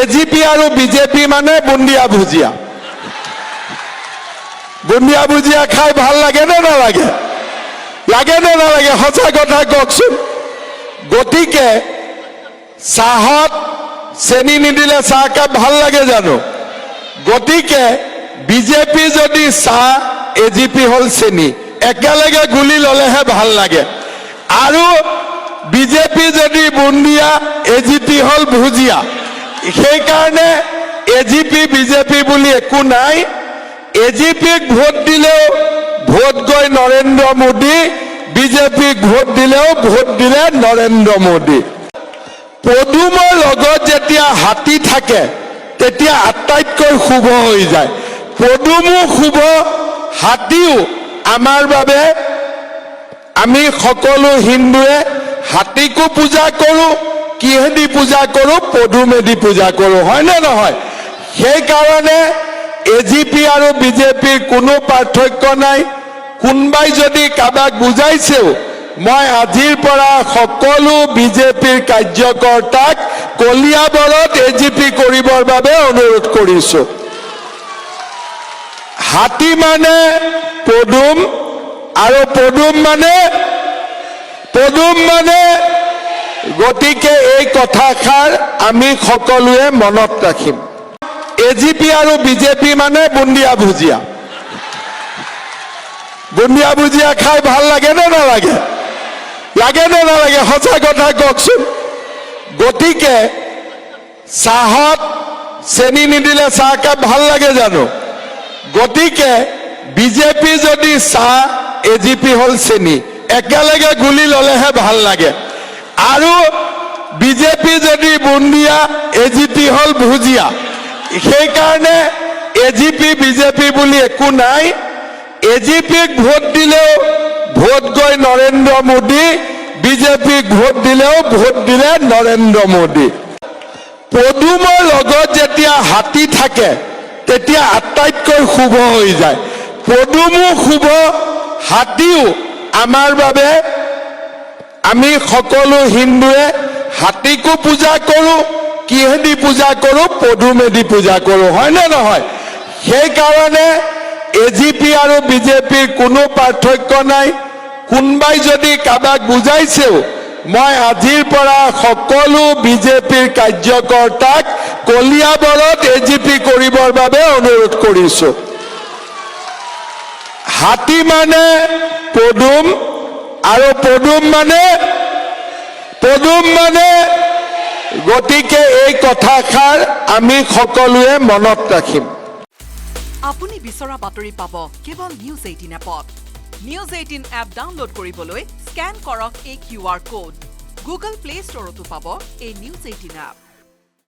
AGP আৰু BJP মানে বুন্দিয়া ভুজিয়া। বুন্দিয়া ভুজিয়া খাই ভাল লাগে নে নালাগে? লাগে নে নালাগে? সঁচা কথা কওকচোন। গতিকে চাহত চেনি নিদিলে চাহকাপ ভাল লাগে জানো? গতিকে বিজেপি যদি চাহ, এজিপি হল চেনি, একেলগে গুলি ললেহে ভাল লাগে। আৰু বিজেপি যদি বুন্দিয়া, এজিপি হল ভুজিয়া। সেইকাৰণে এজিপি বিজেপি বুলি একো নাই। এজিপিক ভোট দিলেও ভোট গৈ নৰেন্দ্ৰ মোদী, বিজেপিক ভোট দিলেও ভোট দিলে নৰেন্দ্ৰ মোদী। পদুমৰ লগত যেতিয়া হাতী থাকে তেতিয়া আটাইতকৈ শুভ হৈ যায়। পদুমো শুভ, হাতীও আমাৰ বাবে। আমি সকলো হিন্দুৱে হাতীকো পূজা কৰো। কিহেদি পূজা কৰো? পদুমেদি পূজা কৰো, হয় নে নহয়? সেইকাৰণে এজিপি আৰু বিজেপিৰ কোনো পাৰ্থক্য নাই। কোনোবাই যদি কাবাক বুজাইছেও, মই আজিৰ পৰা সকলো বিজেপিৰ কাৰ্যকৰ্তাক কলিয়াবৰত এজিপি কৰিবৰ বাবে অনুৰোধ কৰিছো। হাতী মানে পদুম, আৰু পদুম মানে গতিকে এই কথাষাৰ আমি সকলোৱে মনত ৰাখিম। এজিপি আৰু বিজেপি মানে বুন্দিয়া ভুজিয়া। বুন্দিয়া ভুজিয়া খাই ভাল লাগে নে নালাগে? লাগে নে নালাগে? সঁচা কথা কওকচোন। গতিকে চাহত চেনি নিদিলে চাহকাপ ভাল লাগে জানো? গতিকে বিজেপি যদি চাহ, এজিপি হল চেনি, একেলগে গুলি ললেহে ভাল লাগে। আৰু বিজেপি যদি বুন্দিয়া, এজিপি হল ভুজিয়া। সেইকাৰণে এজিপি বিজেপি বুলি একো নাই। এজিপিক ভোট দিলেও ভোট গৈ নৰেন্দ্ৰ মোদী, বিজেপিক ভোট দিলেও ভোট দিলে নৰেন্দ্ৰ মোদী। পদুমৰ লগত যেতিয়া হাতী থাকে তেতিয়া আটাইতকৈ শুভ হৈ যায়। পদুমো শুভ, হাতীও আমাৰ বাবে। আমি সকলো হিন্দুৱে হাতীকো পূজা কৰো। কিহেদি পূজা কৰো? পদুমেদি পূজা কৰো, হয় নে নহয়? সেইকাৰণে এজিপি আৰু বিজেপিৰ কোনো পাৰ্থক্য নাই। কোনোবাই যদি কাবাক বুজাইছেও, মই আজিৰ পৰা সকলো বিজেপিৰ কাৰ্যকৰ্তাক কলিয়াবৰত এজিপি কৰিবৰ বাবে অনুৰোধ কৰিছো। হাতী মানে পদুম, আৰু পদুম মানে গতিকে এই কথাষাৰ আমি সকলোৱে মনত ৰাখিম। আপুনি বিচৰা বাতৰি পাব কেৱল নিউজ 18 এপত। নিউজ 18 এপ ডাউনলোড কৰিবলৈ স্কেন কৰক এই QR কোড। গুগল প্লে ষ্টৰতো পাব এই নিউজ 18 এপ।